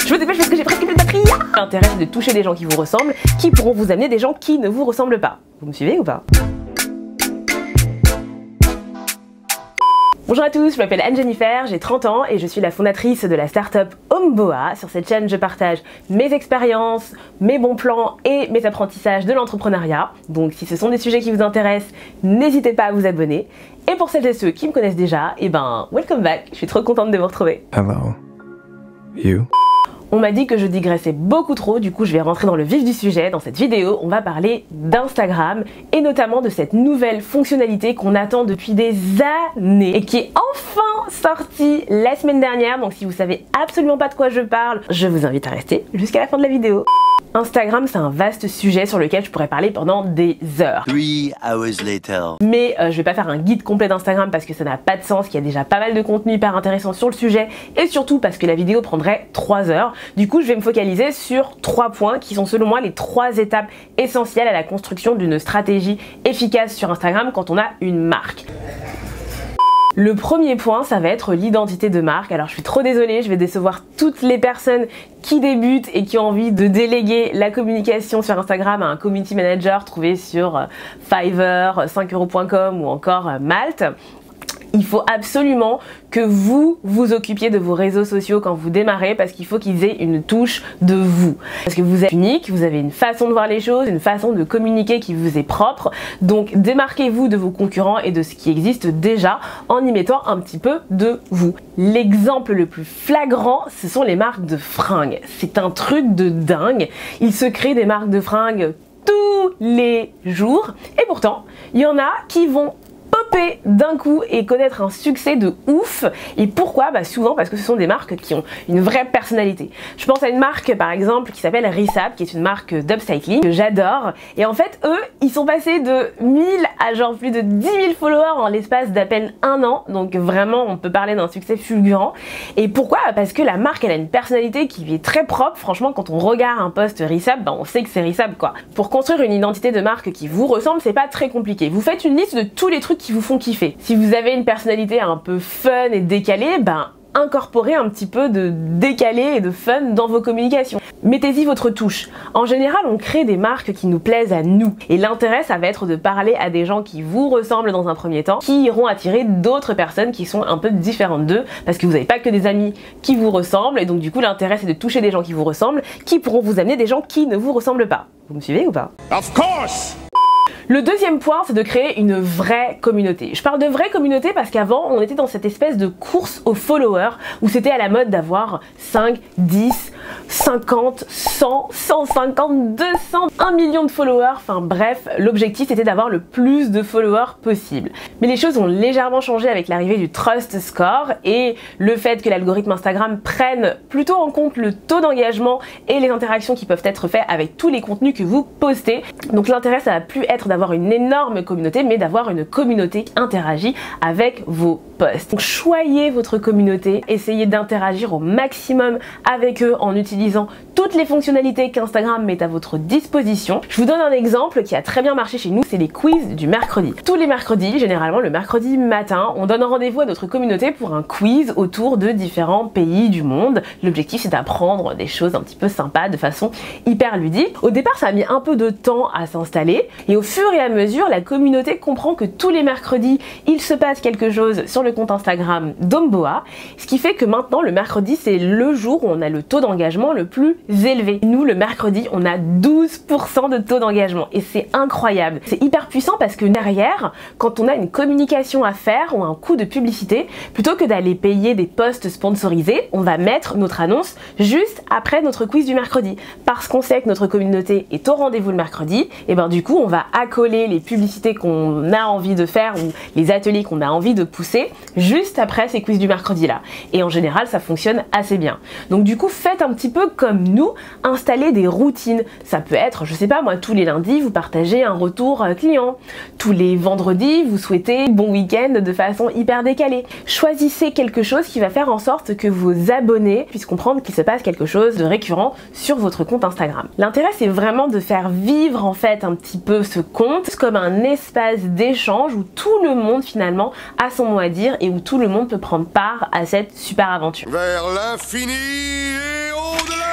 Je me dépêche parce que j'ai presque plus de batterie. L'intérêt c'est de toucher des gens qui vous ressemblent, qui pourront vous amener des gens qui ne vous ressemblent pas. Vous me suivez ou pas? Bonjour à tous, je m'appelle Anne-Jennifer, j'ai 30 ans et je suis la fondatrice de la startup Homeboa. Sur cette chaîne, je partage mes expériences, mes bons plans et mes apprentissages de l'entrepreneuriat. Donc si ce sont des sujets qui vous intéressent, n'hésitez pas à vous abonner. Et pour celles et ceux qui me connaissent déjà, welcome back, je suis trop contente de vous retrouver. Hello. You. On m'a dit que je digressais beaucoup trop, du coup je vais rentrer dans le vif du sujet. Dans cette vidéo, on va parler d'Instagram et notamment de cette nouvelle fonctionnalité qu'on attend depuis des années et qui est enfin sortie la semaine dernière. Donc si vous savez absolument pas de quoi je parle, je vous invite à rester jusqu'à la fin de la vidéo. Instagram, c'est un vaste sujet sur lequel je pourrais parler pendant des heures. 3 hours later. Mais je vais pas faire un guide complet d'Instagram parce que ça n'a pas de sens, qu'il y a déjà pas mal de contenu hyper intéressant sur le sujet et surtout parce que la vidéo prendrait 3 heures. Du coup, je vais me focaliser sur 3 points qui sont selon moi les 3 étapes essentielles à la construction d'une stratégie efficace sur Instagram quand on a une marque. Le premier point, ça va être l'identité de marque. Alors je suis trop désolée, je vais décevoir toutes les personnes qui débutent et qui ont envie de déléguer la communication sur Instagram à un community manager trouvé sur Fiverr, 5euros.com ou encore Malte. Il faut absolument que vous vous occupiez de vos réseaux sociaux quand vous démarrez parce qu'il faut qu'ils aient une touche de vous. Parce que vous êtes unique, vous avez une façon de voir les choses, une façon de communiquer qui vous est propre. Donc démarquez-vous de vos concurrents et de ce qui existe déjà en y mettant un petit peu de vous. L'exemple le plus flagrant, ce sont les marques de fringues. C'est un truc de dingue. Il se crée des marques de fringues tous les jours et pourtant, il y en a qui vont popper d'un coup et connaître un succès de ouf. Et pourquoi? Souvent parce que ce sont des marques qui ont une vraie personnalité. Je pense à une marque par exemple qui s'appelle Resap, qui est une marque d'upcycling que j'adore. Et en fait eux, ils sont passés de 1000 à genre plus de 10 000 followers en l'espace d'à peine un an. Donc vraiment on peut parler d'un succès fulgurant. Et pourquoi? Parce que la marque elle a une personnalité qui lui est très propre. Franchement quand on regarde un post Resap, on sait que c'est Resap quoi. Pour construire une identité de marque qui vous ressemble, c'est pas très compliqué. Vous faites une liste de tous les trucs qui vous font kiffer. Si vous avez une personnalité un peu fun et décalée, incorporez un petit peu de décalé et de fun dans vos communications. Mettez-y votre touche. En général, on crée des marques qui nous plaisent à nous. Et l'intérêt, ça va être de parler à des gens qui vous ressemblent dans un premier temps, qui iront attirer d'autres personnes qui sont un peu différentes d'eux, parce que vous n'avez pas que des amis qui vous ressemblent, et donc du coup, l'intérêt, c'est de toucher des gens qui vous ressemblent, qui pourront vous amener des gens qui ne vous ressemblent pas. Vous me suivez ou pas? Of course! Le deuxième point, c'est de créer une vraie communauté. Je parle de vraie communauté parce qu'avant, on était dans cette espèce de course aux followers où c'était à la mode d'avoir 5, 10, 50, 100, 150, 200, 1 million de followers. Enfin bref, l'objectif c'était d'avoir le plus de followers possible. Mais les choses ont légèrement changé avec l'arrivée du Trust Score et le fait que l'algorithme Instagram prenne plutôt en compte le taux d'engagement et les interactions qui peuvent être faites avec tous les contenus que vous postez. Donc l'intérêt, ça va plus être d'avoir une énorme communauté, mais d'avoir une communauté qui interagit avec vos posts. Donc choyez votre communauté, essayez d'interagir au maximum avec eux en utilisant toutes les fonctionnalités qu'Instagram met à votre disposition. Je vous donne un exemple qui a très bien marché chez nous, c'est les quiz du mercredi. Tous les mercredis, généralement le mercredi matin, on donne rendez-vous à notre communauté pour un quiz autour de différents pays du monde. L'objectif c'est d'apprendre des choses un petit peu sympas de façon hyper ludique. Au départ ça a mis un peu de temps à s'installer et au fur et à mesure la communauté comprend que tous les mercredis il se passe quelque chose sur le compte Instagram d'Homeboa, ce qui fait que maintenant le mercredi c'est le jour où on a le taux d'engagement le plus élevé. Nous le mercredi on a 12% de taux d'engagement et c'est incroyable. C'est hyper puissant parce que derrière, quand on a une communication à faire ou un coup de publicité, plutôt que d'aller payer des posts sponsorisés, on va mettre notre annonce juste après notre quiz du mercredi. Parce qu'on sait que notre communauté est au rendez-vous le mercredi, et du coup on va accoler les publicités qu'on a envie de faire ou les ateliers qu'on a envie de pousser juste après ces quiz du mercredi là. Et en général ça fonctionne assez bien. Donc du coup faites un petit peu comme nous, installez des routines. Ça peut être, je sais pas moi, tous les lundis vous partagez un retour client. Tous les vendredis vous souhaitez bon week-end de façon hyper décalée. Choisissez quelque chose qui va faire en sorte que vos abonnés puissent comprendre qu'il se passe quelque chose de récurrent sur votre compte Instagram. L'intérêt c'est vraiment de faire vivre en fait un petit peu ce compte comme un espace d'échange où tout le monde finalement a son mot à dire et où tout le monde peut prendre part à cette super aventure. Vers l'infini et au-delà.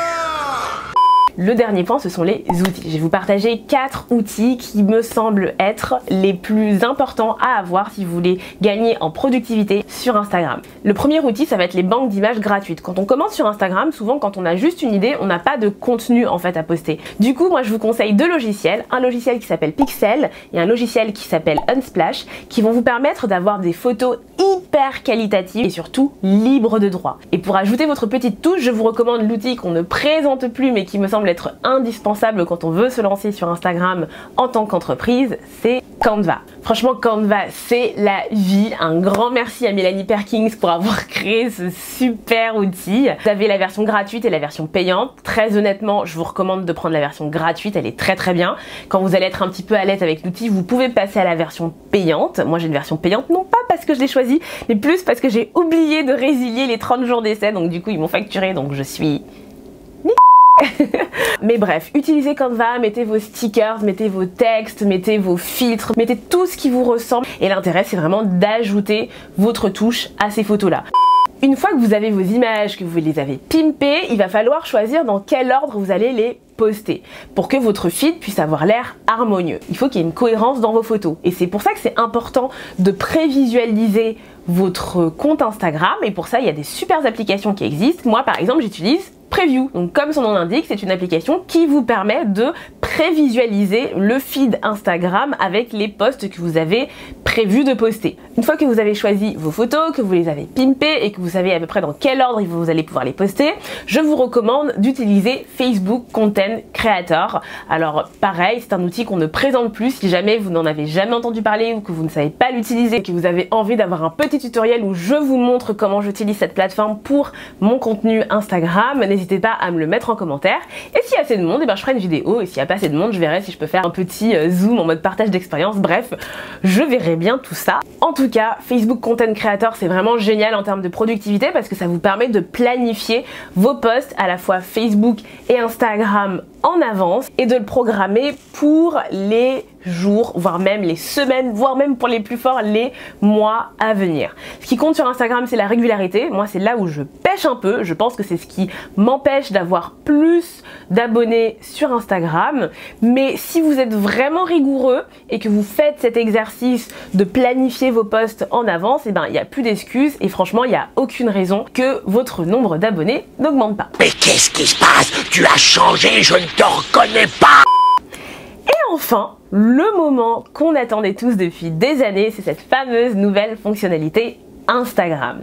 Le dernier point, ce sont les outils. Je vais vous partager 4 outils qui me semblent être les plus importants à avoir si vous voulez gagner en productivité sur Instagram. Le premier outil, ça va être les banques d'images gratuites. Quand on commence sur Instagram, souvent quand on a juste une idée, on n'a pas de contenu en fait à poster. Du coup, moi je vous conseille 2 logiciels, un logiciel qui s'appelle Pixel et un logiciel qui s'appelle Unsplash, qui vont vous permettre d'avoir des photos hyper qualitatives et surtout libres de droit. Et pour ajouter votre petite touche, je vous recommande l'outil qu'on ne présente plus mais qui me semble être indispensable quand on veut se lancer sur Instagram en tant qu'entreprise, c'est Canva. Franchement, Canva, c'est la vie. Un grand merci à Mélanie Perkins pour avoir créé ce super outil. Vous avez la version gratuite et la version payante. Très honnêtement, je vous recommande de prendre la version gratuite, elle est très bien. Quand vous allez être un petit peu à l'aise avec l'outil, vous pouvez passer à la version payante. Moi, j'ai une version payante, non pas parce que je l'ai choisie, mais plus parce que j'ai oublié de résilier les 30 jours d'essai, donc du coup, ils m'ont facturé, donc je suis... Mais bref, utilisez Canva, mettez vos stickers, mettez vos textes, mettez vos filtres, mettez tout ce qui vous ressemble. Et l'intérêt, c'est vraiment d'ajouter votre touche à ces photos-là. Une fois que vous avez vos images, que vous les avez pimpées, il va falloir choisir dans quel ordre vous allez les poster pour que votre feed puisse avoir l'air harmonieux. Il faut qu'il y ait une cohérence dans vos photos. Et c'est pour ça que c'est important de prévisualiser votre compte Instagram. Et pour ça, il y a des super applications qui existent. Moi, par exemple, j'utilise Preview. Donc comme son nom l'indique, c'est une application qui vous permet de prévisualiser le feed Instagram avec les posts que vous avez prévu de poster. Une fois que vous avez choisi vos photos, que vous les avez pimpées et que vous savez à peu près dans quel ordre vous allez pouvoir les poster, je vous recommande d'utiliser Facebook Content Creator. Alors pareil, c'est un outil qu'on ne présente plus. Si jamais vous n'en avez jamais entendu parler ou que vous ne savez pas l'utiliser, que vous avez envie d'avoir un petit tutoriel où je vous montre comment j'utilise cette plateforme pour mon contenu Instagram, n'hésitez pas à me le mettre en commentaire. Et s'il y a assez de monde, je ferai une vidéo. Et s'il n'y a pas assez de monde, je verrai si je peux faire un petit zoom en mode partage d'expérience. Bref, je verrai bien tout ça. En tout cas, Facebook Content Creator, c'est vraiment génial en termes de productivité parce que ça vous permet de planifier vos posts à la fois Facebook et Instagram en avance et de le programmer pour les jours, voire même les semaines, voire même pour les plus forts, les mois à venir. Ce qui compte sur Instagram, c'est la régularité. Moi, c'est là où je pêche un peu. Je pense que c'est ce qui m'empêche d'avoir plus d'abonnés sur Instagram. Mais si vous êtes vraiment rigoureux et que vous faites cet exercice de planifier vos posts en avance, et ben, il n'y a plus d'excuses et franchement, il n'y a aucune raison que votre nombre d'abonnés n'augmente pas. Mais qu'est-ce qui se passe? Tu as changé, je ne te reconnais pas! Et enfin, le moment qu'on attendait tous depuis des années, c'est cette fameuse nouvelle fonctionnalité Instagram,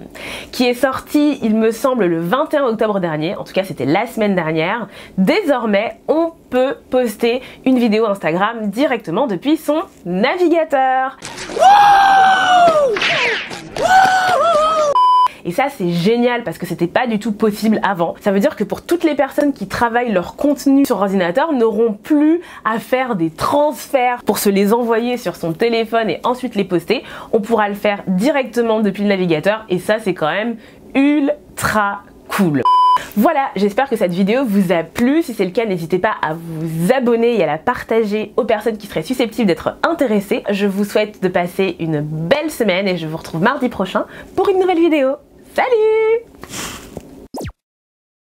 qui est sortie, il me semble, le 21 octobre dernier, en tout cas c'était la semaine dernière. Désormais, on peut poster une vidéo Instagram directement depuis son navigateur. Et ça, c'est génial parce que c'était pas du tout possible avant. Ça veut dire que pour toutes les personnes qui travaillent leur contenu sur ordinateur, n'auront plus à faire des transferts pour se les envoyer sur son téléphone et ensuite les poster. On pourra le faire directement depuis le navigateur et ça, c'est quand même ultra cool. Voilà, j'espère que cette vidéo vous a plu. Si c'est le cas, n'hésitez pas à vous abonner et à la partager aux personnes qui seraient susceptibles d'être intéressées. Je vous souhaite de passer une belle semaine et je vous retrouve mardi prochain pour une nouvelle vidéo. Salut!